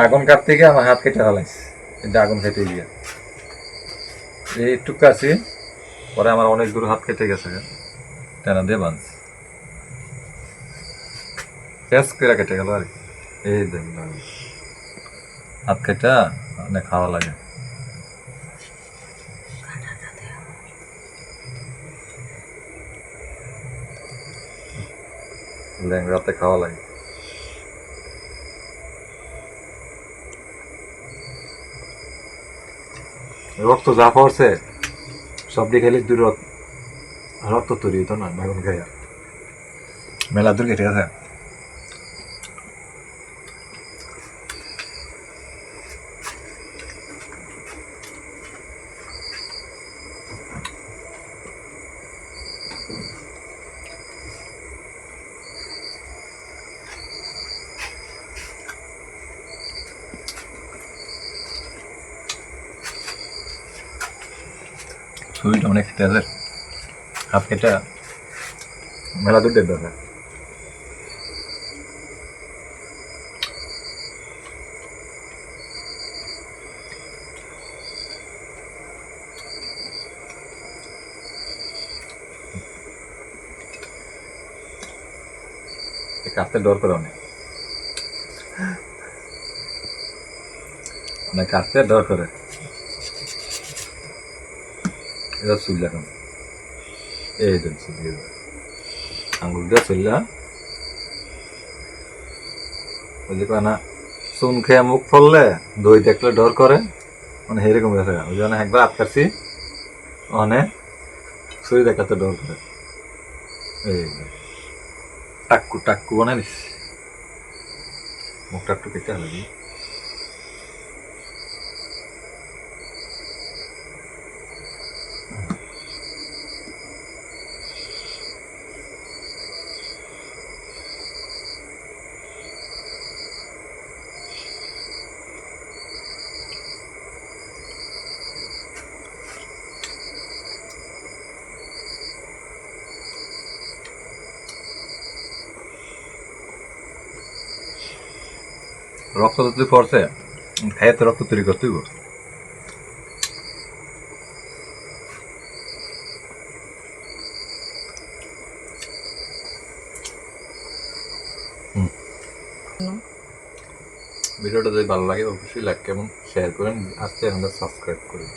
আগুন কাটতে গিয়ে আমার হাত কেটে ফেলাইছে, আগুন কেটে গিয়ে এইটুকু আছে, পরে আমার অনেক দূর হাত কেটে গেছে, টানা দিয়ে বাঁধ শেষ করে কেটে গেল আর কি। এই দেখুন হাত কেটে অনেক খাওয়া লাগে, ল্যাংড়াতে খাওয়া লাগে। রক্ত যা পড়ছে সবটি খেলে দূর রক্ত তৈরি হতো না বেগুন খাইয়া, মেলা দূর কেটে গেছে। ছুরিটা অনেক খেতে আছে, হাত কেটে মেলা দূর দেখতে হবে। কাটতে ডর করে অনেক, অনেক কাটতে ডর করে। এটা চুল এখন এই দেন আঙুল দিয়ে চললা ওই যে কয় না চুন খেয়ে মুখ ফললে দই দেখলে ডর করে, মানে সেরকম গেছে। ওই জন্য একবার আটকাছি, অনেক ছুরি দেখাতে ডর করে। এই টাক্কু টাক্কু বানাই নিস, মুখটা একটু কেটে হলে রক্ত যদি পড়ছে খাইয়ে তো রক্ত তৈরি করতেই। ভিডিওটা যদি ভালো লাগে অবশ্যই লাইক এবং শেয়ার করেন, আর চ্যানেলটা সাবস্ক্রাইব করুন।